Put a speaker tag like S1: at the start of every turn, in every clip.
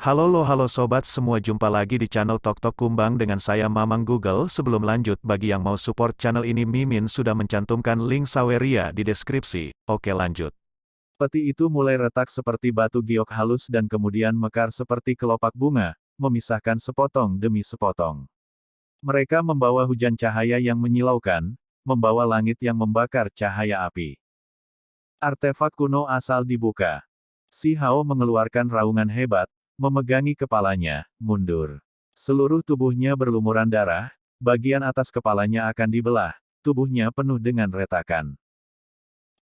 S1: Halo sobat semua, jumpa lagi di channel Tok Tok Kumbang dengan saya Mamang Google. Sebelum lanjut, bagi yang mau support channel ini, Mimin sudah mencantumkan link Saweria di deskripsi. Oke, lanjut. Peti itu mulai retak seperti batu giok halus dan kemudian mekar seperti kelopak bunga, memisahkan sepotong demi sepotong. Mereka membawa hujan cahaya yang menyilaukan, membawa langit yang membakar cahaya api. Artefak kuno asal dibuka. Si Hao mengeluarkan raungan hebat, memegangi kepalanya, mundur. Seluruh tubuhnya berlumuran darah, bagian atas kepalanya akan dibelah, tubuhnya penuh dengan retakan.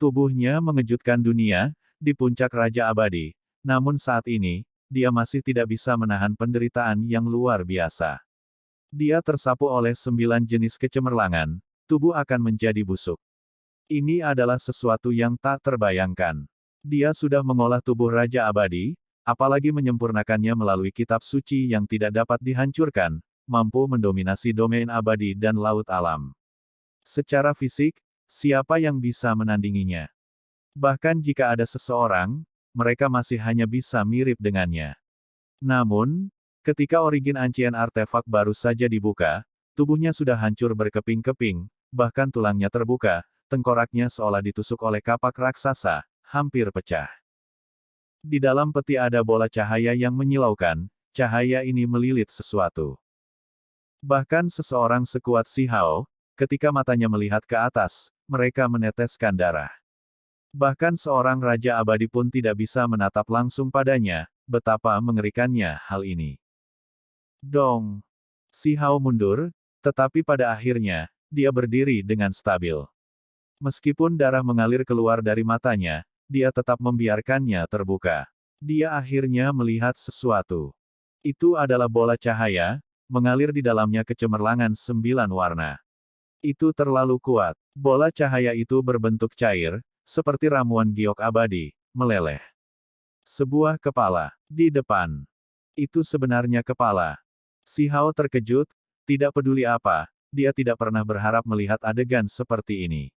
S1: Tubuhnya mengejutkan dunia, di puncak Raja Abadi, namun saat ini, dia masih tidak bisa menahan penderitaan yang luar biasa. Dia tersapu oleh 9 jenis kecemerlangan, tubuh akan menjadi busuk. Ini adalah sesuatu yang tak terbayangkan. Dia sudah mengolah tubuh Raja Abadi, apalagi menyempurnakannya melalui kitab suci yang tidak dapat dihancurkan, mampu mendominasi domain abadi dan laut alam. Secara fisik, siapa yang bisa menandinginya? Bahkan jika ada seseorang, mereka masih hanya bisa mirip dengannya. Namun, ketika origin ancient artefak baru saja dibuka, tubuhnya sudah hancur berkeping-keping, bahkan tulangnya terbuka, tengkoraknya seolah ditusuk oleh kapak raksasa, hampir pecah. Di dalam peti ada bola cahaya yang menyilaukan, cahaya ini melilit sesuatu. Bahkan seseorang sekuat Si Hao, ketika matanya melihat ke atas, mereka meneteskan darah. Bahkan seorang Raja Abadi pun tidak bisa menatap langsung padanya, betapa mengerikannya hal ini. Dong! Si Hao mundur, tetapi pada akhirnya, dia berdiri dengan stabil. Meskipun darah mengalir keluar dari matanya, dia tetap membiarkannya terbuka. Dia akhirnya melihat sesuatu. Itu adalah bola cahaya, mengalir di dalamnya kecemerlangan 9 warna. Itu terlalu kuat. Bola cahaya itu berbentuk cair, seperti ramuan giok abadi, meleleh. Sebuah kepala. Di depan. Itu sebenarnya kepala. Si Hao terkejut, tidak peduli apa, dia tidak pernah berharap melihat adegan seperti ini.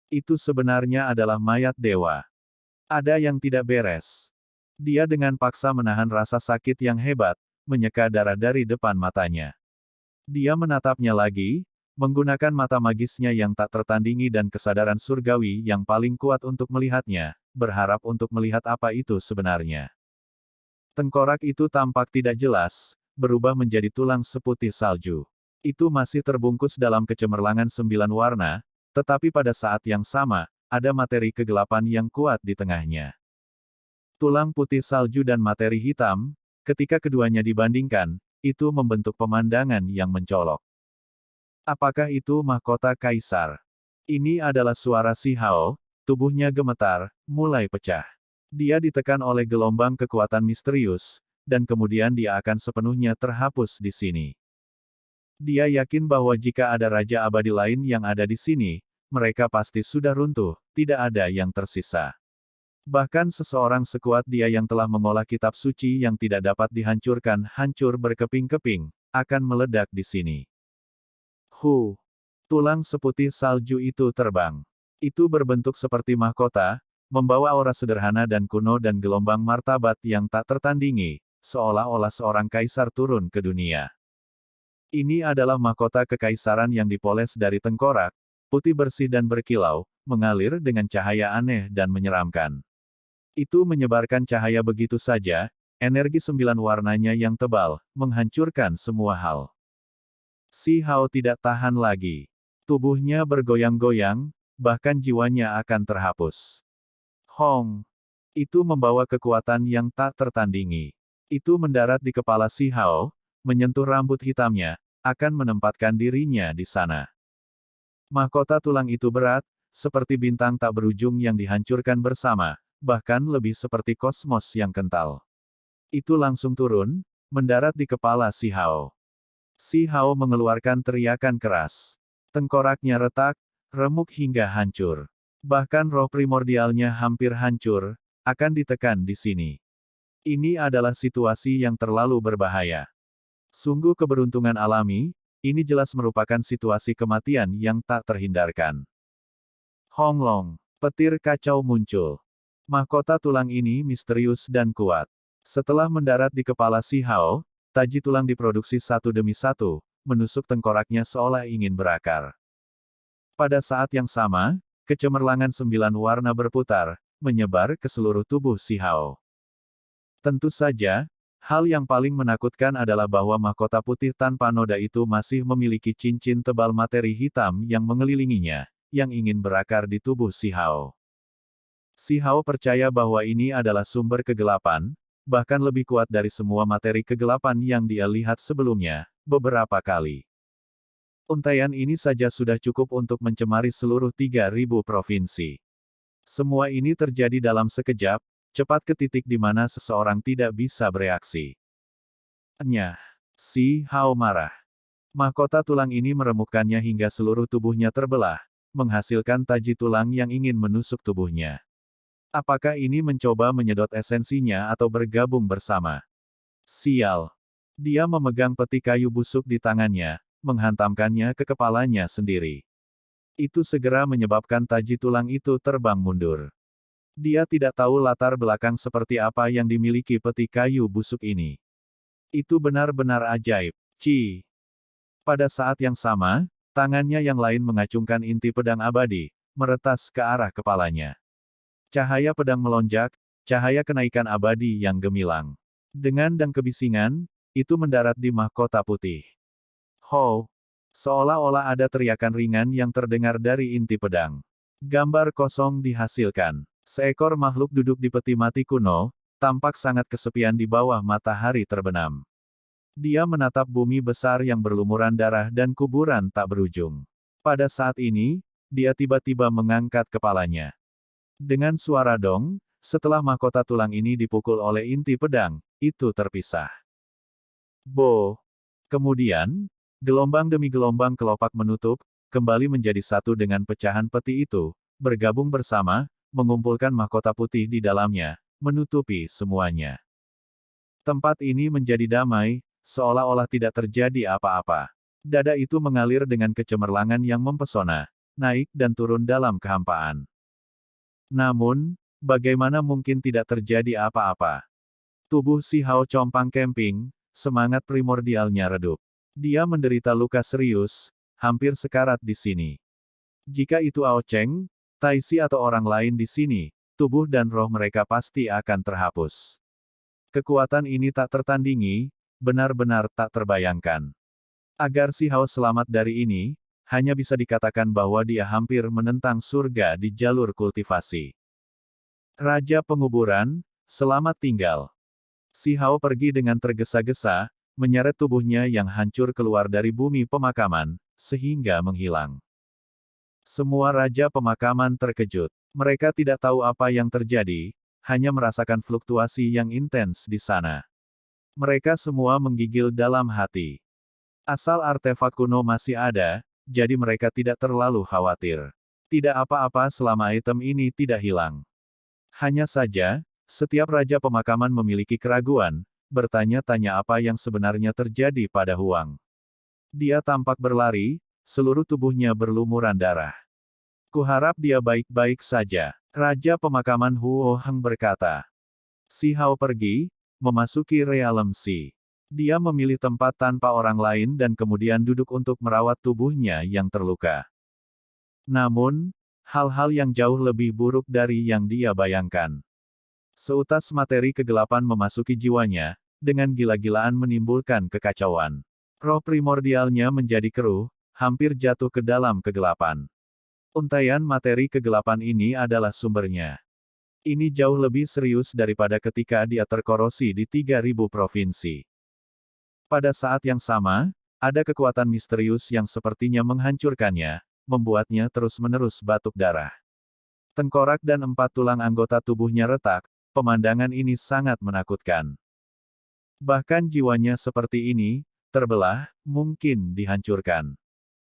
S1: Itu sebenarnya adalah mayat dewa. Ada yang tidak beres. Dia dengan paksa menahan rasa sakit yang hebat, menyeka darah dari depan matanya. Dia menatapnya lagi, menggunakan mata magisnya yang tak tertandingi dan kesadaran surgawi yang paling kuat untuk melihatnya, berharap untuk melihat apa itu sebenarnya. Tengkorak itu tampak tidak jelas, berubah menjadi tulang seputih salju. Itu masih terbungkus dalam kecemerlangan 9 warna, tetapi pada saat yang sama, ada materi kegelapan yang kuat di tengahnya. Tulang putih salju dan materi hitam, ketika keduanya dibandingkan, itu membentuk pemandangan yang mencolok. Apakah itu mahkota kaisar? Ini adalah suara Si Hao, tubuhnya gemetar, mulai pecah. Dia ditekan oleh gelombang kekuatan misterius, dan kemudian dia akan sepenuhnya terhapus di sini. Dia yakin bahwa jika ada Raja Abadi lain yang ada di sini, mereka pasti sudah runtuh, tidak ada yang tersisa. Bahkan seseorang sekuat dia yang telah mengolah kitab suci yang tidak dapat dihancurkan, hancur berkeping-keping, akan meledak di sini. Tulang seputih salju itu terbang. Itu berbentuk seperti mahkota, membawa aura sederhana dan kuno dan gelombang martabat yang tak tertandingi, seolah-olah seorang kaisar turun ke dunia. Ini adalah mahkota kekaisaran yang dipoles dari tengkorak, putih bersih dan berkilau, mengalir dengan cahaya aneh dan menyeramkan. Itu menyebarkan cahaya begitu saja, energi 9 warnanya yang tebal, menghancurkan semua hal. Si Hao tidak tahan lagi. Tubuhnya bergoyang-goyang, bahkan jiwanya akan terhapus. Hong! Itu membawa kekuatan yang tak tertandingi. Itu mendarat di kepala Si Hao, menyentuh rambut hitamnya, akan menempatkan dirinya di sana. Mahkota tulang itu berat, seperti bintang tak berujung yang dihancurkan bersama, bahkan lebih seperti kosmos yang kental. Itu langsung turun, mendarat di kepala Si Hao. Si Hao mengeluarkan teriakan keras. Tengkoraknya retak, remuk hingga hancur. Bahkan roh primordialnya hampir hancur, akan ditekan di sini. Ini adalah situasi yang terlalu berbahaya. Sungguh keberuntungan alami, ini jelas merupakan situasi kematian yang tak terhindarkan. Honglong.
S2: Petir kacau muncul. Mahkota tulang ini misterius dan kuat. Setelah mendarat di kepala Si Hao, taji tulang diproduksi satu demi satu, menusuk tengkoraknya seolah ingin berakar. Pada saat yang sama, kecemerlangan 9 warna berputar, menyebar ke seluruh tubuh Si Hao. Tentu saja, hal yang paling menakutkan adalah bahwa mahkota putih tanpa noda itu masih memiliki cincin tebal materi hitam yang mengelilinginya, yang ingin berakar di tubuh Si Hao. Si Hao percaya bahwa ini adalah sumber kegelapan, bahkan lebih kuat dari semua materi kegelapan yang dia lihat sebelumnya, beberapa kali. Untaian ini saja sudah cukup untuk mencemari seluruh 3.000 provinsi. Semua ini terjadi dalam sekejap, cepat ke titik di mana seseorang tidak bisa bereaksi. Nyah. Si Hao marah. Mahkota tulang ini meremukkannya hingga seluruh tubuhnya terbelah, menghasilkan taji tulang yang ingin menusuk tubuhnya. Apakah ini mencoba menyedot esensinya atau bergabung bersama? Sial. Dia memegang peti kayu busuk di tangannya, menghantamkannya ke kepalanya sendiri. Itu segera menyebabkan taji tulang itu terbang mundur. Dia tidak tahu latar belakang seperti apa yang dimiliki peti kayu busuk ini. Itu benar-benar ajaib. Ci. Pada saat yang sama, tangannya yang lain mengacungkan inti pedang abadi, meretas ke arah kepalanya. Cahaya pedang melonjak, cahaya kenaikan abadi yang gemilang. Dengan dan kebisingan, itu mendarat di mahkota putih. Ho! Seolah-olah ada teriakan ringan yang terdengar dari inti pedang. Gambar kosong dihasilkan. Seekor makhluk duduk di peti mati kuno, tampak sangat kesepian di bawah matahari terbenam. Dia menatap bumi besar yang berlumuran darah dan kuburan tak berujung. Pada saat ini, dia tiba-tiba mengangkat kepalanya. Dengan suara dong, setelah mahkota tulang ini dipukul oleh inti pedang, itu terpisah. Bo! Kemudian, gelombang demi gelombang kelopak menutup, kembali menjadi satu dengan pecahan peti itu, bergabung bersama, mengumpulkan mahkota putih di dalamnya, menutupi semuanya. Tempat ini menjadi damai, seolah-olah tidak terjadi apa-apa. Dada itu mengalir dengan kecemerlangan yang mempesona, naik dan turun dalam kehampaan. Namun, bagaimana mungkin tidak terjadi apa-apa? Tubuh Si Hao compang kemping, semangat primordialnya redup. Dia menderita luka serius, hampir sekarat di sini. Jika itu Ao Cheng, Taisi atau orang lain di sini, tubuh dan roh mereka pasti akan terhapus. Kekuatan ini tak tertandingi, benar-benar tak terbayangkan. Agar Si Hao selamat dari ini, hanya bisa dikatakan bahwa dia hampir menentang surga di jalur kultivasi. Raja Penguburan, selamat tinggal. Si Hao pergi dengan tergesa-gesa, menyeret tubuhnya yang hancur keluar dari bumi pemakaman, sehingga menghilang. Semua raja pemakaman terkejut. Mereka tidak tahu apa yang terjadi, hanya merasakan fluktuasi yang intens di sana. Mereka semua menggigil dalam hati. Asal artefak kuno masih ada, jadi mereka tidak terlalu khawatir. Tidak apa-apa selama item ini tidak hilang. Hanya saja, setiap raja pemakaman memiliki keraguan, bertanya-tanya apa yang sebenarnya terjadi pada Huang. Dia tampak berlari, seluruh tubuhnya berlumuran darah. Kuharap dia baik-baik saja. Raja pemakaman Huo Heng berkata. Si Hao pergi, memasuki realem Si. Dia memilih tempat tanpa orang lain dan kemudian duduk untuk merawat tubuhnya yang terluka. Namun, hal-hal yang jauh lebih buruk dari yang dia bayangkan. Seutas materi kegelapan memasuki jiwanya, dengan gila-gilaan menimbulkan kekacauan. Roh primordialnya menjadi keruh, hampir jatuh ke dalam kegelapan. Untaian materi kegelapan ini adalah sumbernya. Ini jauh lebih serius daripada ketika dia terkorosi di 3.000 provinsi. Pada saat yang sama, ada kekuatan misterius yang sepertinya menghancurkannya, membuatnya terus-menerus batuk darah. Tengkorak dan 4 tulang anggota tubuhnya retak, pemandangan ini sangat menakutkan. Bahkan jiwanya seperti ini, terbelah, mungkin dihancurkan.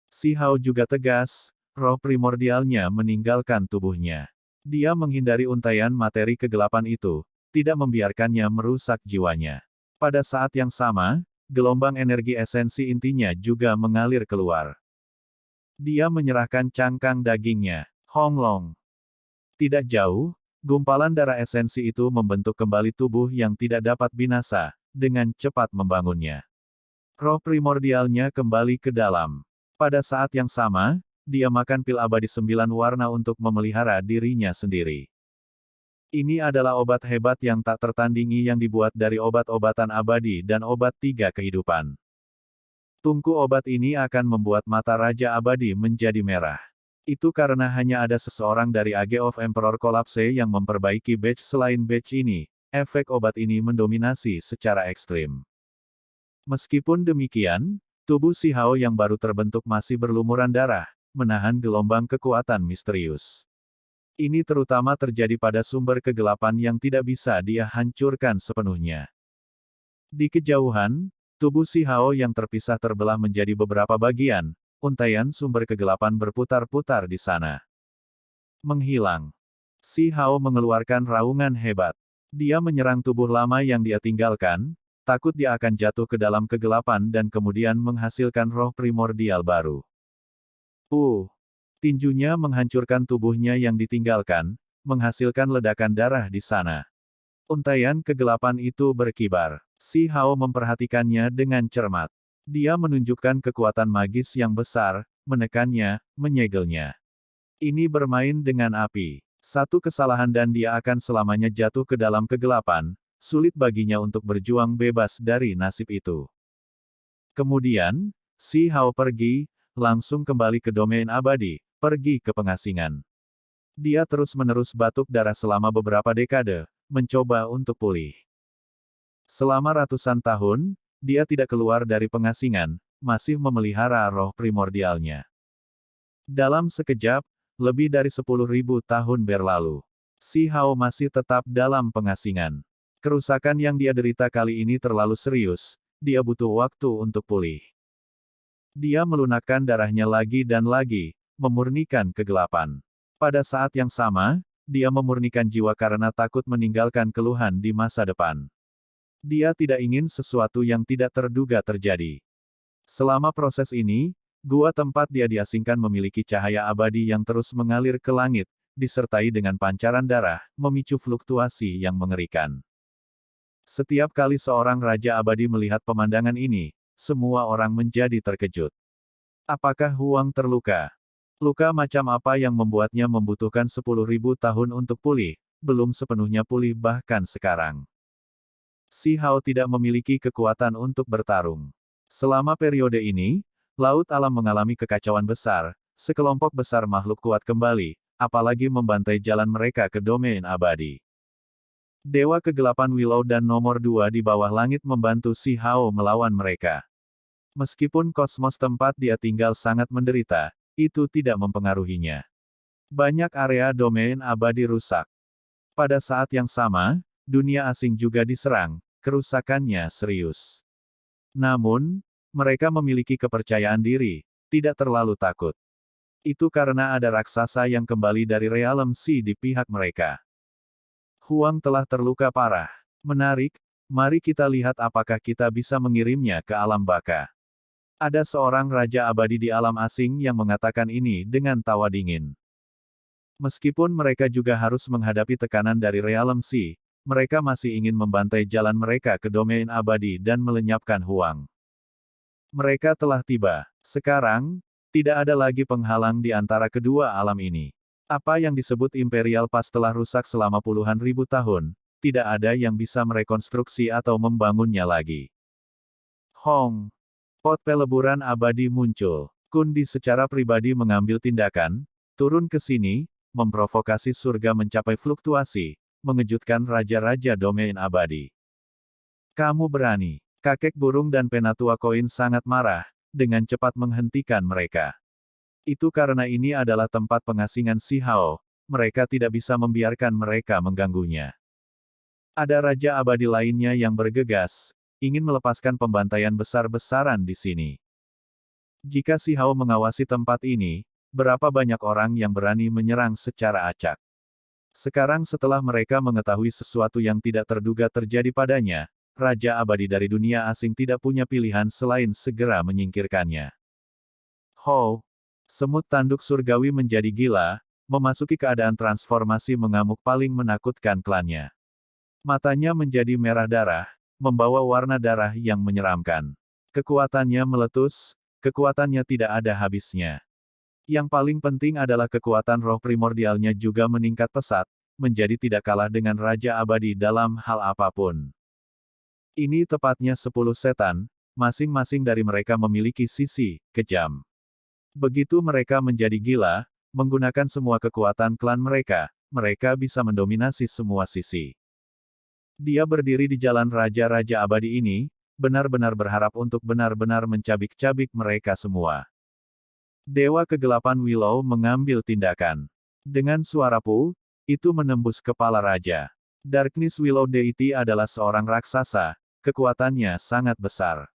S2: Si Hao juga tegas, roh primordialnya meninggalkan tubuhnya. Dia menghindari untaian materi kegelapan itu, tidak membiarkannya merusak jiwanya. Pada saat yang sama, gelombang energi esensi intinya juga mengalir keluar. Dia menyerahkan cangkang dagingnya, Hong Long. Tidak jauh, gumpalan darah esensi itu membentuk kembali tubuh yang tidak dapat binasa, dengan cepat membangunnya. Roh primordialnya kembali ke dalam. Pada saat yang sama, dia makan pil abadi 9 warna untuk memelihara dirinya sendiri. Ini adalah obat hebat yang tak tertandingi yang dibuat dari obat-obatan abadi dan obat 3 kehidupan. Tungku obat ini akan membuat mata Raja Abadi menjadi merah. Itu karena hanya ada seseorang dari Age of Emperor Collapse yang memperbaiki badge selain badge ini, efek obat ini mendominasi secara ekstrim. Meskipun demikian, tubuh si Hao yang baru terbentuk masih berlumuran darah, menahan gelombang kekuatan misterius. Ini terutama terjadi pada sumber kegelapan yang tidak bisa dia hancurkan sepenuhnya. Di kejauhan, tubuh si Hao yang terpisah terbelah menjadi beberapa bagian, untaian sumber kegelapan berputar-putar di sana. Menghilang. Si Hao mengeluarkan raungan hebat. Dia menyerang tubuh lama yang dia tinggalkan, takut dia akan jatuh ke dalam kegelapan dan kemudian menghasilkan roh primordial baru. Tinjunya menghancurkan tubuhnya yang ditinggalkan, menghasilkan ledakan darah di sana. Untaian kegelapan itu berkibar. Si Hao memperhatikannya dengan cermat. Dia menunjukkan kekuatan magis yang besar, menekannya, menyegelnya. Ini bermain dengan api. Satu kesalahan dan dia akan selamanya jatuh ke dalam kegelapan, sulit baginya untuk berjuang bebas dari nasib itu. Kemudian, si Hao pergi, langsung kembali ke domain abadi, pergi ke pengasingan. Dia terus-menerus batuk darah selama beberapa dekade, mencoba untuk pulih. Selama ratusan tahun, dia tidak keluar dari pengasingan, masih memelihara roh primordialnya. Dalam sekejap, lebih dari 10.000 tahun berlalu. Si Hao masih tetap dalam pengasingan. Kerusakan yang dia derita kali ini terlalu serius, dia butuh waktu untuk pulih. Dia melunakkan darahnya lagi dan lagi, memurnikan kegelapan. Pada saat yang sama, dia memurnikan jiwa karena takut meninggalkan keluhan di masa depan. Dia tidak ingin sesuatu yang tidak terduga terjadi. Selama proses ini, gua tempat dia diasingkan memiliki cahaya abadi yang terus mengalir ke langit, disertai dengan pancaran darah, memicu fluktuasi yang mengerikan. Setiap kali seorang Raja Abadi melihat pemandangan ini, semua orang menjadi terkejut. Apakah Huang terluka? Luka macam apa yang membuatnya membutuhkan 10.000 tahun untuk pulih, belum sepenuhnya pulih bahkan sekarang. Si Hao tidak memiliki kekuatan untuk bertarung. Selama periode ini, laut alam mengalami kekacauan besar, sekelompok besar makhluk kuat kembali, apalagi membantai jalan mereka ke domain abadi. Dewa Kegelapan Willow dan nomor 2 di bawah langit membantu si Hao melawan mereka. Meskipun kosmos tempat dia tinggal sangat menderita, itu tidak mempengaruhinya. Banyak area domain abadi rusak. Pada saat yang sama, dunia asing juga diserang, kerusakannya serius. Namun, mereka memiliki kepercayaan diri, tidak terlalu takut. Itu karena ada raksasa yang kembali dari Realm Sea di pihak mereka. Huang telah terluka parah. Menarik, mari kita lihat apakah kita bisa mengirimnya ke alam baka. Ada seorang Raja Abadi di alam asing yang mengatakan ini dengan tawa dingin. Meskipun mereka juga harus menghadapi tekanan dari Realm Sea, mereka masih ingin membantai jalan mereka ke domain abadi dan melenyapkan Huang. Mereka telah tiba. Sekarang, tidak ada lagi penghalang di antara kedua alam ini. Apa yang disebut Imperial Pass telah rusak selama puluhan ribu tahun, tidak ada yang bisa merekonstruksi atau membangunnya lagi. Hong. Pot peleburan abadi muncul. Kundi secara pribadi mengambil tindakan, turun ke sini, memprovokasi surga mencapai fluktuasi, mengejutkan raja-raja domain abadi. Kamu berani. Kakek burung dan penatua koin sangat marah, dengan cepat menghentikan mereka. Itu karena ini adalah tempat pengasingan si Hao, mereka tidak bisa membiarkan mereka mengganggunya. Ada raja abadi lainnya yang bergegas, ingin melepaskan pembantaian besar-besaran di sini. Jika si Hao mengawasi tempat ini, berapa banyak orang yang berani menyerang secara acak. Sekarang setelah mereka mengetahui sesuatu yang tidak terduga terjadi padanya, Raja Abadi dari dunia asing tidak punya pilihan selain segera menyingkirkannya. Ho! Semut tanduk surgawi menjadi gila, memasuki keadaan transformasi mengamuk paling menakutkan klannya. Matanya menjadi merah darah, membawa warna darah yang menyeramkan. Kekuatannya meletus, kekuatannya tidak ada habisnya. Yang paling penting adalah kekuatan roh primordialnya juga meningkat pesat, menjadi tidak kalah dengan Raja Abadi dalam hal apapun. Ini tepatnya 10 setan, masing-masing dari mereka memiliki sisi kejam. Begitu mereka menjadi gila, menggunakan semua kekuatan klan mereka bisa mendominasi semua sisi. Dia berdiri di jalan Raja-Raja Abadi ini, benar-benar berharap untuk benar-benar mencabik-cabik mereka semua. Dewa Kegelapan Willow mengambil tindakan. Dengan suara pu, itu menembus kepala raja. Darkness Willow Deity adalah seorang raksasa, kekuatannya sangat besar.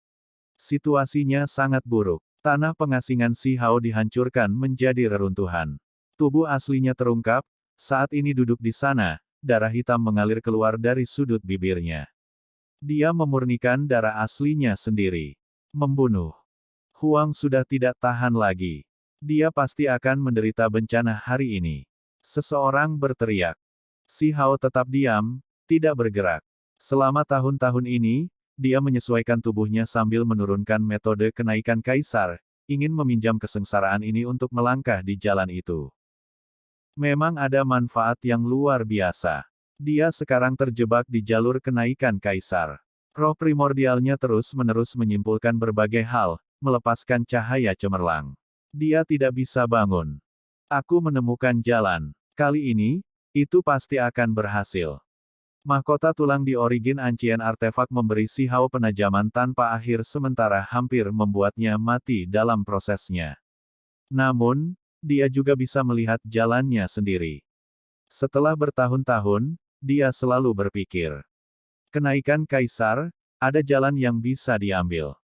S2: Situasinya sangat buruk. Tanah pengasingan Si Hao dihancurkan menjadi reruntuhan. Tubuh aslinya terungkap, saat ini duduk di sana, darah hitam mengalir keluar dari sudut bibirnya. Dia memurnikan darah aslinya sendiri. Membunuh. Huang sudah tidak tahan lagi. Dia pasti akan menderita bencana hari ini. Seseorang berteriak. Si Hao tetap diam, tidak bergerak. Selama tahun-tahun ini, dia menyesuaikan tubuhnya sambil menurunkan metode kenaikan kaisar, ingin meminjam kesengsaraan ini untuk melangkah di jalan itu. Memang ada manfaat yang luar biasa. Dia sekarang terjebak di jalur kenaikan kaisar. Roh primordialnya terus-menerus menyimpulkan berbagai hal, melepaskan cahaya cemerlang. Dia tidak bisa bangun. Aku menemukan jalan. Kali ini, itu pasti akan berhasil. Mahkota tulang di Origin Ancient Artefak memberi Si Hao penajaman tanpa akhir sementara hampir membuatnya mati dalam prosesnya. Namun, dia juga bisa melihat jalannya sendiri. Setelah bertahun-tahun, dia selalu berpikir. Kenaikan kaisar, ada jalan yang bisa diambil.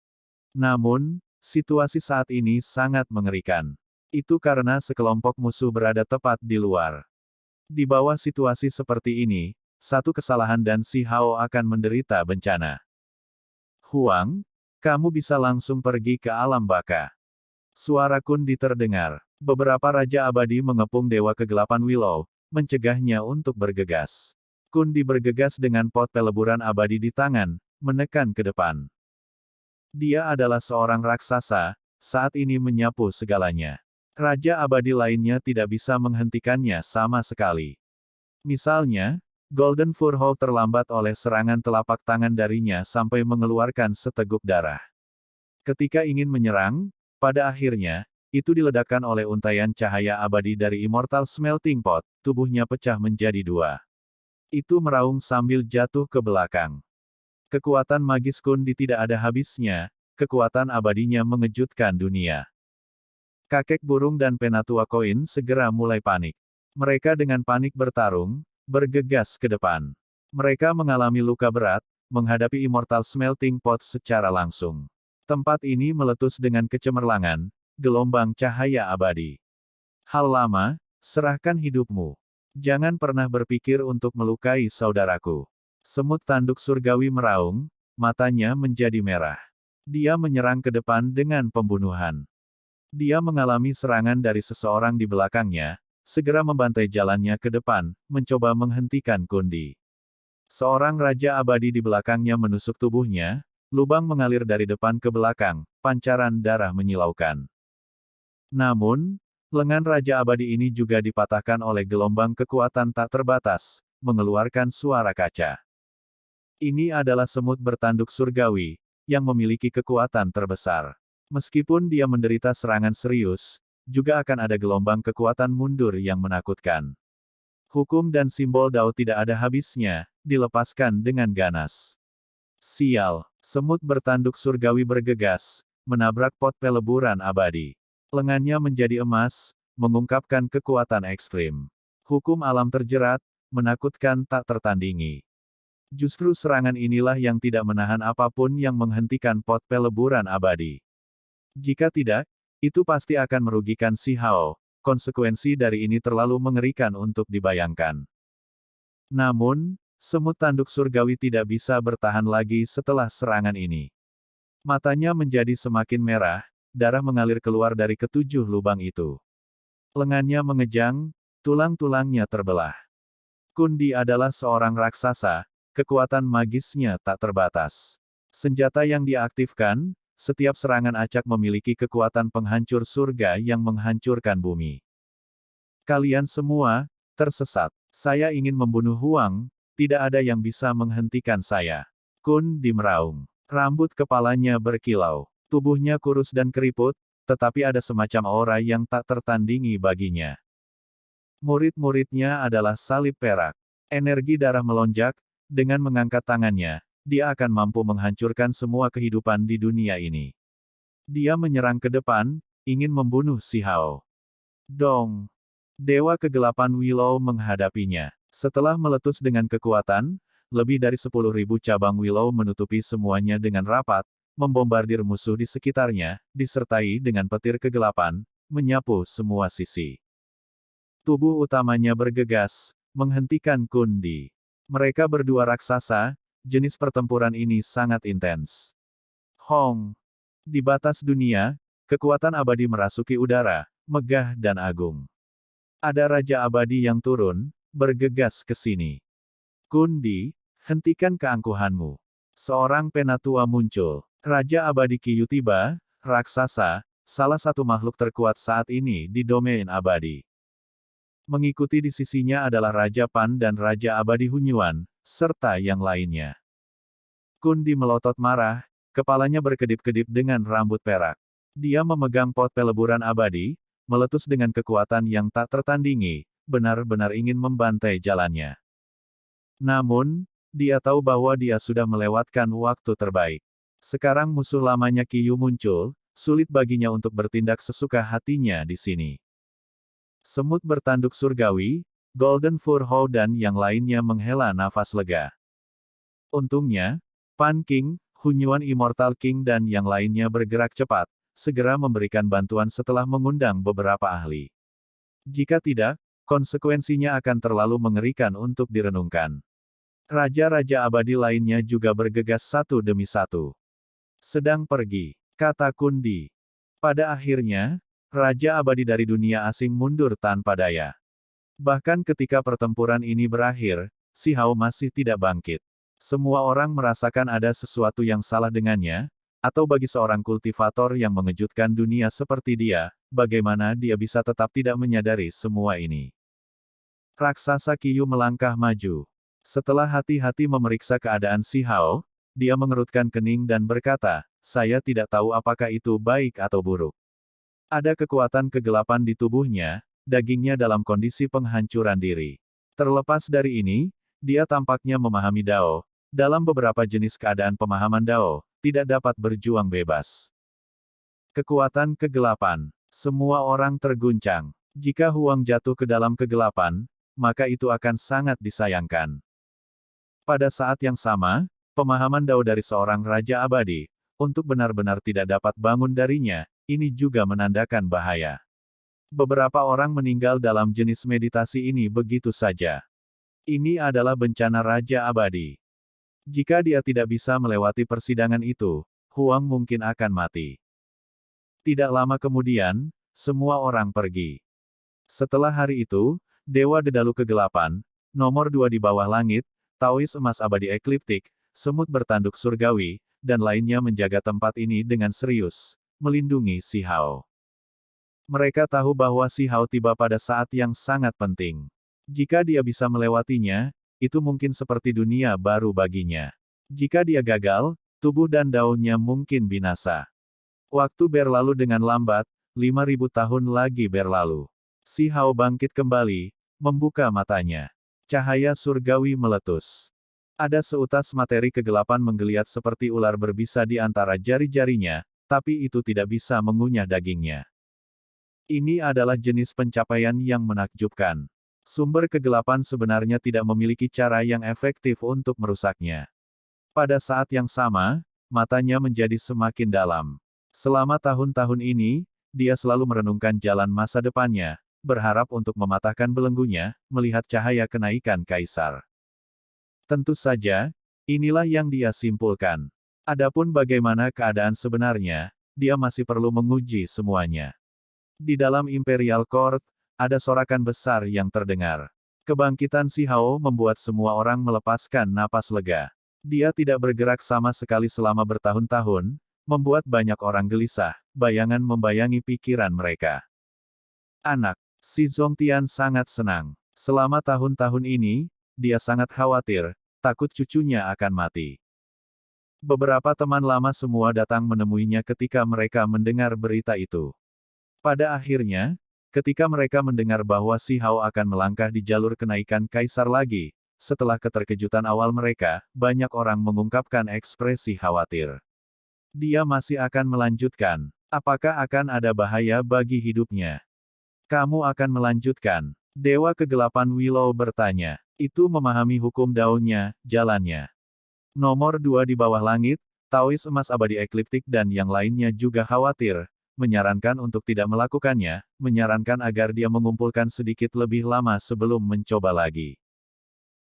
S2: Namun, situasi saat ini sangat mengerikan. Itu karena sekelompok musuh berada tepat di luar. Di bawah situasi seperti ini, satu kesalahan dan Si Hao akan menderita bencana. Huang, kamu bisa langsung pergi ke alam baka. Suara Kundi terdengar. Beberapa Raja Abadi mengepung Dewa Kegelapan Willow, mencegahnya untuk bergegas. Kundi bergegas dengan pot peleburan abadi di tangan, menekan ke depan. Dia adalah seorang raksasa, saat ini menyapu segalanya. Raja Abadi lainnya tidak bisa menghentikannya sama sekali. Misalnya, Golden Furhow terlambat oleh serangan telapak tangan darinya sampai mengeluarkan seteguk darah. Ketika ingin menyerang, pada akhirnya, itu diledakkan oleh untaian cahaya abadi dari Immortal Smelting Pot, tubuhnya pecah menjadi dua. Itu meraung sambil jatuh ke belakang. Kekuatan magis Kundi tidak ada habisnya, kekuatan abadinya mengejutkan dunia. Kakek burung dan Penatua Koin segera mulai panik. Mereka dengan panik bertarung, bergegas ke depan. Mereka mengalami luka berat, menghadapi Immortal Smelting Pot secara langsung. Tempat ini meletus dengan kecemerlangan, gelombang cahaya abadi. Hal lama, serahkan hidupmu. Jangan pernah berpikir untuk melukai saudaraku. Semut tanduk surgawi meraung, matanya menjadi merah. Dia menyerang ke depan dengan pembunuhan. Dia mengalami serangan dari seseorang di belakangnya, segera membantai jalannya ke depan, mencoba menghentikan Kundi. Seorang Raja Abadi di belakangnya menusuk tubuhnya, lubang mengalir dari depan ke belakang, pancaran darah menyilaukan. Namun, lengan Raja Abadi ini juga dipatahkan oleh gelombang kekuatan tak terbatas, mengeluarkan suara kaca. Ini adalah semut bertanduk surgawi, yang memiliki kekuatan terbesar. Meskipun dia menderita serangan serius, juga akan ada gelombang kekuatan mundur yang menakutkan. Hukum dan simbol Dao tidak ada habisnya, dilepaskan dengan ganas. Sial, semut bertanduk surgawi bergegas, menabrak pot peleburan abadi. Lengannya menjadi emas, mengungkapkan kekuatan ekstrim. Hukum alam terjerat, menakutkan tak tertandingi. Justru serangan inilah yang tidak menahan apapun yang menghentikan pot peleburan abadi. Jika tidak, itu pasti akan merugikan Si Hao, konsekuensi dari ini terlalu mengerikan untuk dibayangkan. Namun, semut tanduk surgawi tidak bisa bertahan lagi setelah serangan ini. Matanya menjadi semakin merah, darah mengalir keluar dari ketujuh lubang itu. Lengannya mengejang, Tulang-tulangnya terbelah. Kundi adalah seorang raksasa, kekuatan magisnya tak terbatas. Senjata yang dia aktifkan, setiap serangan acak memiliki kekuatan penghancur surga yang menghancurkan bumi. Kalian semua, tersesat. Saya ingin membunuh Huang, tidak ada yang bisa menghentikan saya. Kundi meraung. Rambut kepalanya berkilau. Tubuhnya kurus dan keriput, tetapi ada semacam aura yang tak tertandingi baginya. Murid-muridnya adalah salib perak. Energi darah melonjak, dengan mengangkat tangannya, dia akan mampu menghancurkan semua kehidupan di dunia ini. Dia menyerang ke depan, ingin membunuh si Hao. Dong! Dewa kegelapan Willow menghadapinya. Setelah meletus dengan kekuatan, lebih dari 10.000 cabang Willow menutupi semuanya dengan rapat, membombardir musuh di sekitarnya, disertai dengan petir kegelapan, menyapu semua sisi. Tubuh utamanya bergegas, menghentikan Kundi. Mereka berdua raksasa, jenis pertempuran ini sangat intens. Hong! Di batas dunia, kekuatan abadi merasuki udara, megah dan agung. Ada Raja Abadi yang turun, bergegas ke sini. Kundi, hentikan keangkuhanmu. Seorang penatua muncul. Raja Abadi Qiyu tiba, raksasa, salah satu makhluk terkuat saat ini di domain abadi. Mengikuti di sisinya adalah Raja Pan dan Raja Abadi Hunyuan, serta yang lainnya. Kundi melotot marah, kepalanya berkedip-kedip dengan rambut perak. Dia memegang pot peleburan abadi, meletus dengan kekuatan yang tak tertandingi, benar-benar ingin membantai jalannya. Namun, dia tahu bahwa dia sudah melewatkan waktu terbaik. Sekarang musuh lamanya Qiyu muncul, sulit baginya untuk bertindak sesuka hatinya di sini. Semut bertanduk surgawi, Golden Fur Hou dan yang lainnya menghela nafas lega. Untungnya, Pan King, Hunyuan Immortal King dan yang lainnya bergerak cepat, segera memberikan bantuan setelah mengundang beberapa ahli. Jika tidak, konsekuensinya akan terlalu mengerikan untuk direnungkan. Raja-raja abadi lainnya juga bergegas satu demi satu. Sedang pergi, kata Kundi. Pada akhirnya, Raja Abadi dari dunia asing mundur tanpa daya. Bahkan ketika pertempuran ini berakhir, si Hao masih tidak bangkit. Semua orang merasakan ada sesuatu yang salah dengannya, atau bagi seorang kultivator yang mengejutkan dunia seperti dia, bagaimana dia bisa tetap tidak menyadari semua ini. Raksasa Qiyu melangkah maju. Setelah hati-hati memeriksa keadaan si Hao, dia mengerutkan kening dan berkata, saya tidak tahu apakah itu baik atau buruk. Ada kekuatan kegelapan di tubuhnya, dagingnya dalam kondisi penghancuran diri. Terlepas dari ini, dia tampaknya memahami Dao. Dalam beberapa jenis keadaan pemahaman Dao, tidak dapat berjuang bebas. Kekuatan kegelapan. Semua orang terguncang. Jika Huang jatuh ke dalam kegelapan, maka itu akan sangat disayangkan. Pada saat yang sama, pemahaman Dao dari seorang Raja Abadi, untuk benar-benar tidak dapat bangun darinya, ini juga menandakan bahaya. Beberapa orang meninggal dalam jenis meditasi ini begitu saja. Ini adalah bencana Raja Abadi. Jika dia tidak bisa melewati persidangan itu, Huang mungkin akan mati. Tidak lama kemudian, semua orang pergi. Setelah hari itu, Dewa Dedalu Kegelapan, nomor 2 di bawah langit, Taois Emas Abadi Ekliptik, Semut Bertanduk Surgawi, dan lainnya menjaga tempat ini dengan serius, melindungi si Hao. Mereka tahu bahwa si Hao tiba pada saat yang sangat penting. Jika dia bisa melewatinya, itu mungkin seperti dunia baru baginya. Jika dia gagal, tubuh dan daunnya mungkin binasa. Waktu berlalu dengan lambat, 5.000 tahun lagi berlalu. Si Hao bangkit kembali, membuka matanya. Cahaya surgawi meletus. Ada seutas materi kegelapan menggeliat seperti ular berbisa di antara jari-jarinya, tapi itu tidak bisa mengunyah dagingnya. Ini adalah jenis pencapaian yang menakjubkan. Sumber kegelapan sebenarnya tidak memiliki cara yang efektif untuk merusaknya. Pada saat yang sama, matanya menjadi semakin dalam. Selama tahun-tahun ini, dia selalu merenungkan jalan masa depannya, berharap untuk mematahkan belenggunya, melihat cahaya kenaikan kaisar. Tentu saja, inilah yang dia simpulkan. Adapun bagaimana keadaan sebenarnya, dia masih perlu menguji semuanya. Di dalam Imperial Court, ada sorakan besar yang terdengar. Kebangkitan Si Hao membuat semua orang melepaskan napas lega. Dia tidak bergerak sama sekali selama bertahun-tahun, membuat banyak orang gelisah, bayangan membayangi pikiran mereka. Anak, si Zongtian sangat senang. Selama tahun-tahun ini, dia sangat khawatir, takut cucunya akan mati. Beberapa teman lama semua datang menemuinya ketika mereka mendengar berita itu. Pada akhirnya, ketika mereka mendengar bahwa Si Hao akan melangkah di jalur kenaikan kaisar lagi, setelah keterkejutan awal mereka, banyak orang mengungkapkan ekspresi khawatir. Dia masih akan melanjutkan. Apakah akan ada bahaya bagi hidupnya? Kamu akan melanjutkan. Dewa Kegelapan Willow bertanya. Itu memahami hukum daunnya, jalannya. Nomor 2 di bawah langit, Taois Emas Abadi Ekliptik dan yang lainnya juga khawatir, menyarankan untuk tidak melakukannya, menyarankan agar dia mengumpulkan sedikit lebih lama sebelum mencoba lagi.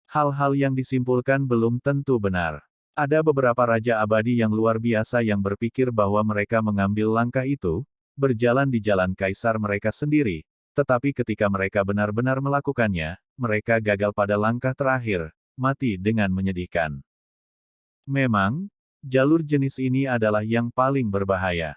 S2: Hal-hal yang disimpulkan belum tentu benar. Ada beberapa raja abadi yang luar biasa yang berpikir bahwa mereka mengambil langkah itu, berjalan di jalan kaisar mereka sendiri, tetapi ketika mereka benar-benar melakukannya, mereka gagal pada langkah terakhir, mati dengan menyedihkan. Memang, jalur jenis ini adalah yang paling berbahaya.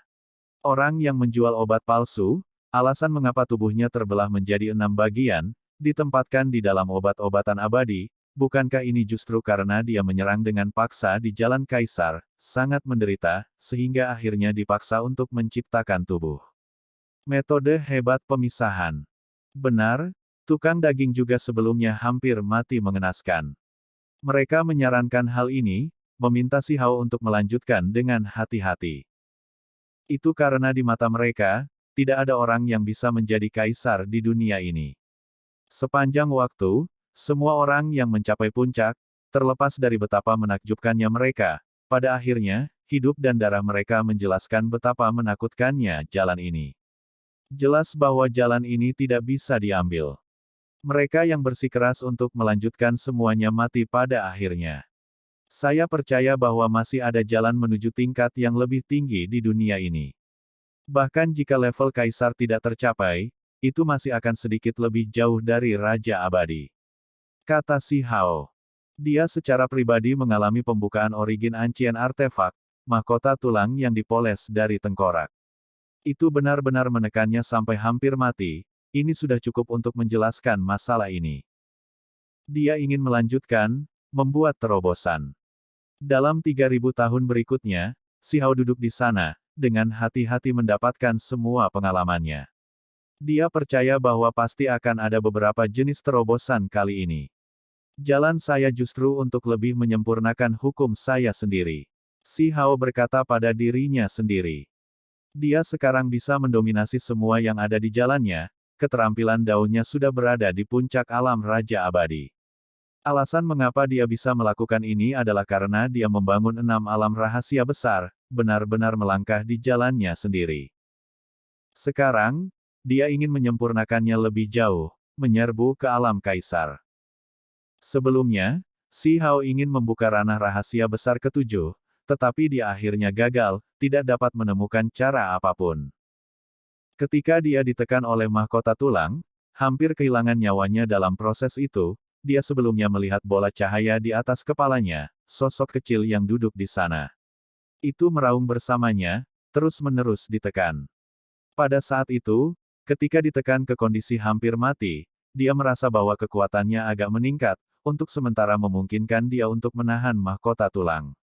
S2: Orang yang menjual obat palsu, alasan mengapa tubuhnya terbelah menjadi 6 bagian, ditempatkan di dalam obat-obatan abadi, bukankah ini justru karena dia menyerang dengan paksa di jalan kaisar, sangat menderita, sehingga akhirnya dipaksa untuk menciptakan tubuh. Metode hebat pemisahan. Benar, tukang daging juga sebelumnya hampir mati mengenaskan. Mereka menyarankan hal ini, meminta Si Hao untuk melanjutkan dengan hati-hati. Itu karena di mata mereka, tidak ada orang yang bisa menjadi kaisar di dunia ini. Sepanjang waktu, semua orang yang mencapai puncak, terlepas dari betapa menakjubkannya mereka, pada akhirnya, hidup dan darah mereka menjelaskan betapa menakutkannya jalan ini. Jelas bahwa jalan ini tidak bisa diambil. Mereka yang bersikeras untuk melanjutkan semuanya mati pada akhirnya. Saya percaya bahwa masih ada jalan menuju tingkat yang lebih tinggi di dunia ini. Bahkan jika level kaisar tidak tercapai, itu masih akan sedikit lebih jauh dari Raja Abadi. Kata Si Hao. Dia secara pribadi mengalami pembukaan origin ancient artefak, mahkota tulang yang dipoles dari tengkorak. Itu benar-benar menekannya sampai hampir mati, ini sudah cukup untuk menjelaskan masalah ini. Dia ingin melanjutkan, membuat terobosan. Dalam 3000 tahun berikutnya, Si Hao duduk di sana, dengan hati-hati mendapatkan semua pengalamannya. Dia percaya bahwa pasti akan ada beberapa jenis terobosan kali ini. Jalan saya justru untuk lebih menyempurnakan hukum saya sendiri. Si Hao berkata pada dirinya sendiri. Dia sekarang bisa mendominasi semua yang ada di jalannya, keterampilan daunnya sudah berada di puncak alam Raja Abadi. Alasan mengapa dia bisa melakukan ini adalah karena dia membangun 6 alam rahasia besar, benar-benar melangkah di jalannya sendiri. Sekarang, dia ingin menyempurnakannya lebih jauh, menyerbu ke alam kaisar. Sebelumnya, Si Hao ingin membuka ranah rahasia besar ketujuh, tetapi dia akhirnya gagal, tidak dapat menemukan cara apapun. Ketika dia ditekan oleh mahkota tulang, hampir kehilangan nyawanya dalam proses itu, dia sebelumnya melihat bola cahaya di atas kepalanya, sosok kecil yang duduk di sana. Itu meraung bersamanya, terus-menerus ditekan. Pada saat itu, ketika ditekan ke kondisi hampir mati, dia merasa bahwa kekuatannya agak meningkat, untuk sementara memungkinkan dia untuk menahan mahkota tulang.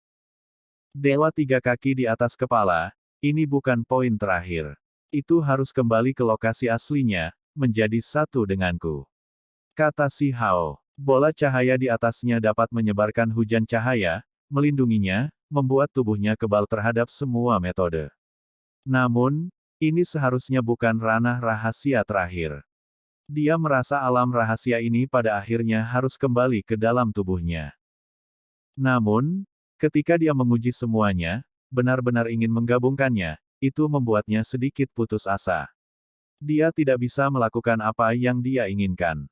S2: Dewa 3 kaki di atas kepala, ini bukan poin terakhir. Itu harus kembali ke lokasi aslinya, menjadi satu denganku. Kata Si Hao. Bola cahaya di atasnya dapat menyebarkan hujan cahaya, melindunginya, membuat tubuhnya kebal terhadap semua metode. Namun, ini seharusnya bukan ranah rahasia terakhir. Dia merasa alam rahasia ini pada akhirnya harus kembali ke dalam tubuhnya. Namun, ketika dia menguji semuanya, benar-benar ingin menggabungkannya, itu membuatnya sedikit putus asa. Dia tidak bisa melakukan apa yang dia inginkan.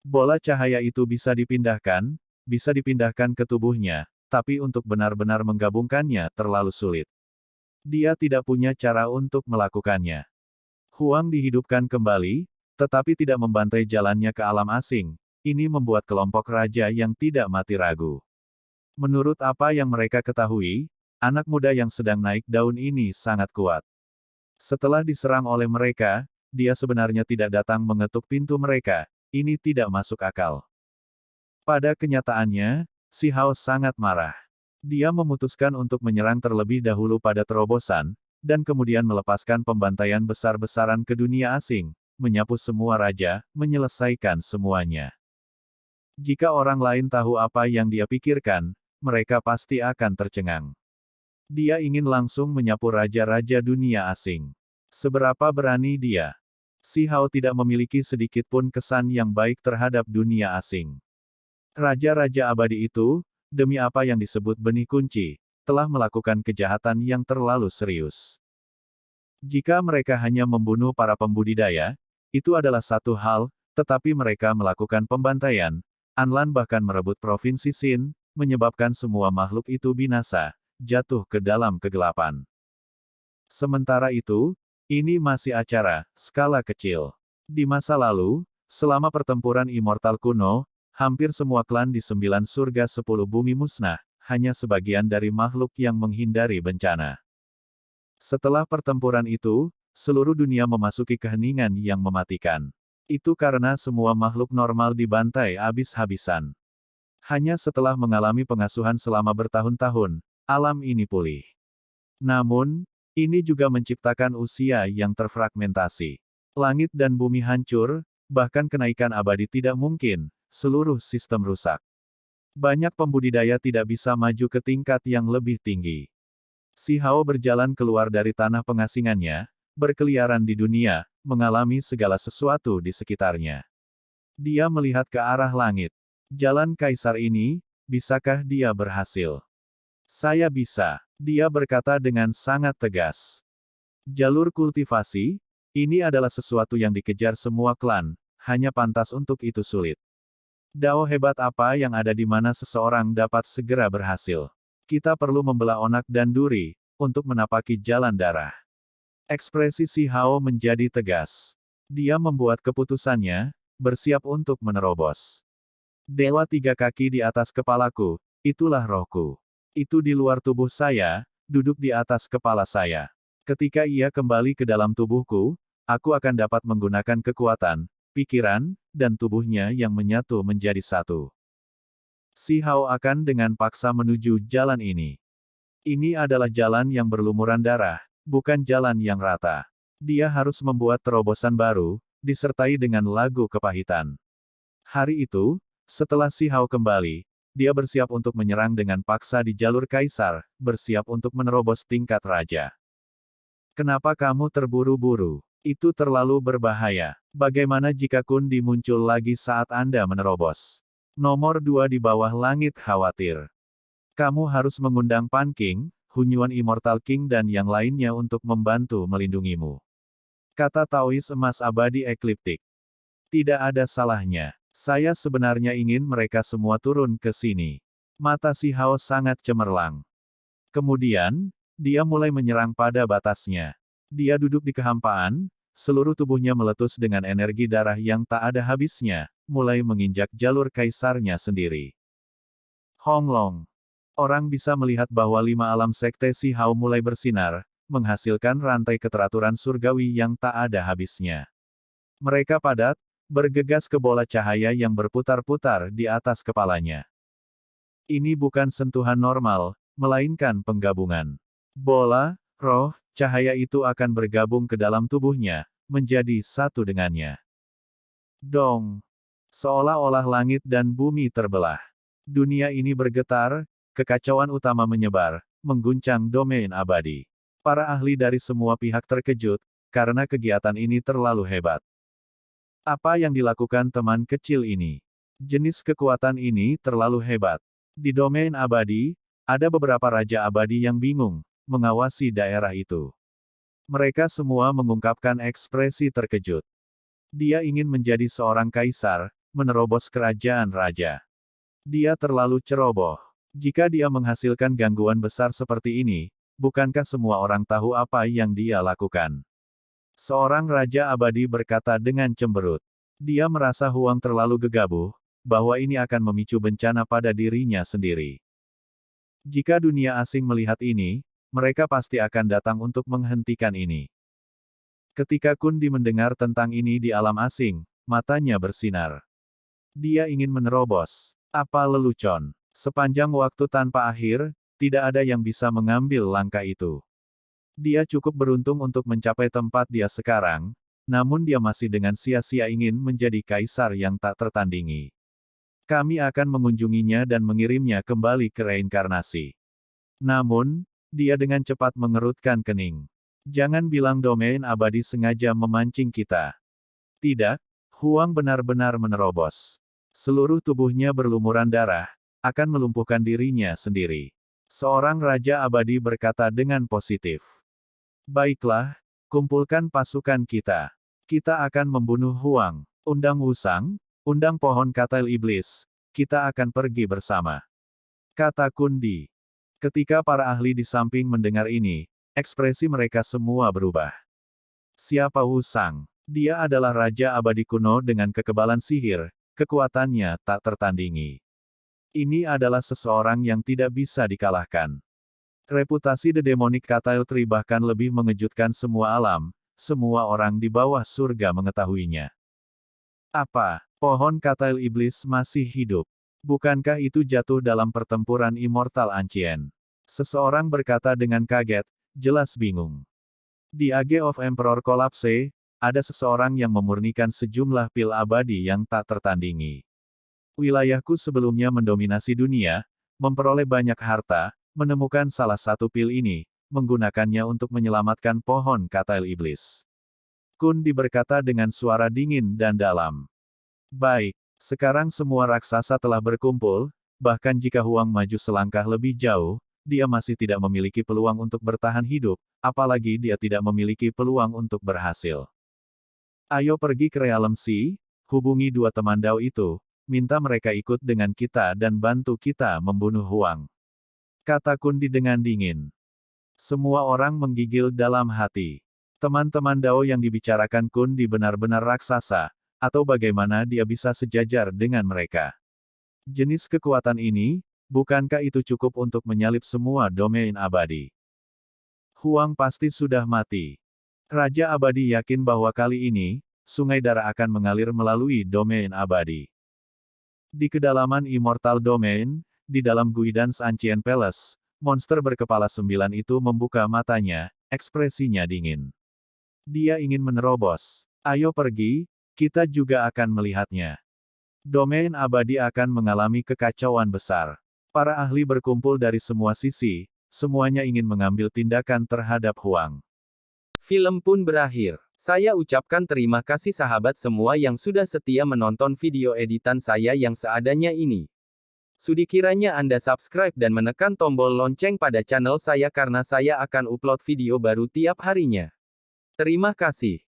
S2: Bola cahaya itu bisa dipindahkan ke tubuhnya, tapi untuk benar-benar menggabungkannya terlalu sulit. Dia tidak punya cara untuk melakukannya. Huang dihidupkan kembali, tetapi tidak membantai jalannya ke alam asing. Ini membuat kelompok raja yang tidak mati ragu. Menurut apa yang mereka ketahui, anak muda yang sedang naik daun ini sangat kuat. Setelah diserang oleh mereka, dia sebenarnya tidak datang mengetuk pintu mereka. Ini tidak masuk akal. Pada kenyataannya, si Hao sangat marah. Dia memutuskan untuk menyerang terlebih dahulu pada terobosan, dan kemudian melepaskan pembantaian besar-besaran ke dunia asing, menyapu semua raja, menyelesaikan semuanya. Jika orang lain tahu apa yang dia pikirkan, mereka pasti akan tercengang. Dia ingin langsung menyapu raja-raja dunia asing. Seberapa berani dia? Si Hao tidak memiliki sedikit pun kesan yang baik terhadap dunia asing. Raja-raja abadi itu, demi apa yang disebut benih kunci, telah melakukan kejahatan yang terlalu serius. Jika mereka hanya membunuh para pembudidaya, itu adalah satu hal, tetapi mereka melakukan pembantaian, Anlan bahkan merebut provinsi Xin, menyebabkan semua makhluk itu binasa, jatuh ke dalam kegelapan. Sementara itu, ini masih acara, skala kecil. Di masa lalu, selama pertempuran immortal kuno, hampir semua klan di 9 surga 10 bumi musnah, hanya sebagian dari makhluk yang menghindari bencana. Setelah pertempuran itu, seluruh dunia memasuki keheningan yang mematikan. Itu karena semua makhluk normal dibantai habis-habisan. Hanya setelah mengalami pengasuhan selama bertahun-tahun, alam ini pulih. Namun, ini juga menciptakan usia yang terfragmentasi. Langit dan bumi hancur, bahkan kenaikan abadi tidak mungkin. Seluruh sistem rusak. Banyak pembudidaya tidak bisa maju ke tingkat yang lebih tinggi. Si Hao berjalan keluar dari tanah pengasingannya, berkeliaran di dunia, mengalami segala sesuatu di sekitarnya. Dia melihat ke arah langit. Jalan kaisar ini, bisakah dia berhasil? Saya bisa, dia berkata dengan sangat tegas. Jalur kultivasi, ini adalah sesuatu yang dikejar semua klan, hanya pantas untuk itu sulit. Dao hebat apa yang ada di mana seseorang dapat segera berhasil. Kita perlu membelah onak dan duri, untuk menapaki jalan darah. Ekspresi si Hao menjadi tegas. Dia membuat keputusannya, bersiap untuk menerobos. Dewa 3 kaki di atas kepalaku, itulah rohku. Itu di luar tubuh saya, duduk di atas kepala saya. Ketika ia kembali ke dalam tubuhku, aku akan dapat menggunakan kekuatan, pikiran, dan tubuhnya yang menyatu menjadi satu. Si Hao akan dengan paksa menuju jalan ini. Ini adalah jalan yang berlumuran darah, bukan jalan yang rata. Dia harus membuat terobosan baru, disertai dengan lagu kepahitan. Hari itu, setelah Si Hao kembali, dia bersiap untuk menyerang dengan paksa di jalur kaisar, bersiap untuk menerobos tingkat raja. Kenapa kamu terburu-buru? Itu terlalu berbahaya. Bagaimana jika Kundi muncul lagi saat Anda menerobos? Nomor 2 di bawah langit khawatir. Kamu harus mengundang Pan King, Hunyuan Immortal King dan yang lainnya untuk membantu melindungimu. Kata Taois emas abadi ekliptik. Tidak ada salahnya. Saya sebenarnya ingin mereka semua turun ke sini. Mata Si Hao sangat cemerlang. Kemudian, dia mulai menyerang pada batasnya. Dia duduk di kehampaan, seluruh tubuhnya meletus dengan energi darah yang tak ada habisnya, mulai menginjak jalur kaisarnya sendiri. Hong Long. Orang bisa melihat bahwa 5 alam sekte Si Hao mulai bersinar, menghasilkan rantai keteraturan surgawi yang tak ada habisnya. Mereka padat, bergegas ke bola cahaya yang berputar-putar di atas kepalanya. Ini bukan sentuhan normal, melainkan penggabungan. Bola, roh, cahaya itu akan bergabung ke dalam tubuhnya, menjadi satu dengannya. Dong. Seolah-olah langit dan bumi terbelah. Dunia ini bergetar, kekacauan utama menyebar, mengguncang domain abadi. Para ahli dari semua pihak terkejut, karena kegiatan ini terlalu hebat. Apa yang dilakukan teman kecil ini? Jenis kekuatan ini terlalu hebat. Di domain abadi, ada beberapa raja abadi yang bingung, mengawasi daerah itu. Mereka semua mengungkapkan ekspresi terkejut. Dia ingin menjadi seorang kaisar, menerobos kerajaan raja. Dia terlalu ceroboh. Jika dia menghasilkan gangguan besar seperti ini, bukankah semua orang tahu apa yang dia lakukan? Seorang Raja Abadi berkata dengan cemberut. Dia merasa Huang terlalu gegabah, bahwa ini akan memicu bencana pada dirinya sendiri. Jika dunia asing melihat ini, mereka pasti akan datang untuk menghentikan ini. Ketika Kundi mendengar tentang ini di alam asing, matanya bersinar. Dia ingin menerobos. Apa lelucon? Sepanjang waktu tanpa akhir, tidak ada yang bisa mengambil langkah itu. Dia cukup beruntung untuk mencapai tempat dia sekarang, namun dia masih dengan sia-sia ingin menjadi kaisar yang tak tertandingi. Kami akan mengunjunginya dan mengirimnya kembali ke reinkarnasi. Namun, dia dengan cepat mengerutkan kening. Jangan bilang domain abadi sengaja memancing kita. Tidak, Huang benar-benar menerobos. Seluruh tubuhnya berlumuran darah, akan melumpuhkan dirinya sendiri. Seorang Raja Abadi berkata dengan positif. Baiklah, kumpulkan pasukan kita. Kita akan membunuh Huang. Undang Wusang, undang pohon katail iblis, kita akan pergi bersama. Kata Kundi. Ketika para ahli di samping mendengar ini, ekspresi mereka semua berubah. Siapa Wusang? Dia adalah Raja Abadi kuno dengan kekebalan sihir, kekuatannya tak tertandingi. Ini adalah seseorang yang tidak bisa dikalahkan. Reputasi The Demonic Katail Tree bahkan lebih mengejutkan semua alam, semua orang di bawah surga mengetahuinya. Apa? Pohon katail iblis masih hidup. Bukankah itu jatuh dalam pertempuran Immortal Ancient? Seseorang berkata dengan kaget, jelas bingung. Di Age of Emperor Collapse, ada seseorang yang memurnikan sejumlah pil abadi yang tak tertandingi. Wilayahku sebelumnya mendominasi dunia, memperoleh banyak harta, menemukan salah satu pil ini, menggunakannya untuk menyelamatkan pohon katail iblis. Kundi berkata dengan suara dingin dan dalam. Baik, sekarang semua raksasa telah berkumpul, bahkan jika Huang maju selangkah lebih jauh, dia masih tidak memiliki peluang untuk bertahan hidup, apalagi dia tidak memiliki peluang untuk berhasil. Ayo pergi ke Realm Sea, hubungi dua teman Dao itu, minta mereka ikut dengan kita dan bantu kita membunuh Huang. Kata Kundi dengan dingin. Semua orang menggigil dalam hati. Teman-teman Dao yang dibicarakan Kundi benar-benar raksasa, atau bagaimana dia bisa sejajar dengan mereka. Jenis kekuatan ini, bukankah itu cukup untuk menyalip semua domain abadi? Huang pasti sudah mati. Raja Abadi yakin bahwa kali ini, sungai darah akan mengalir melalui domain abadi. Di kedalaman Immortal Domain, di dalam Guidance Ancient Palace, monster berkepala 9 itu membuka matanya, ekspresinya dingin. Dia ingin menerobos. Ayo pergi, kita juga akan melihatnya. Domain abadi akan mengalami kekacauan besar. Para ahli berkumpul dari semua sisi, semuanya ingin mengambil tindakan terhadap Huang.
S3: Film pun berakhir. Saya ucapkan terima kasih sahabat semua yang sudah setia menonton video editan saya yang seadanya ini. Sudi kiranya Anda subscribe dan menekan tombol lonceng pada channel saya karena saya akan upload video baru tiap harinya. Terima kasih.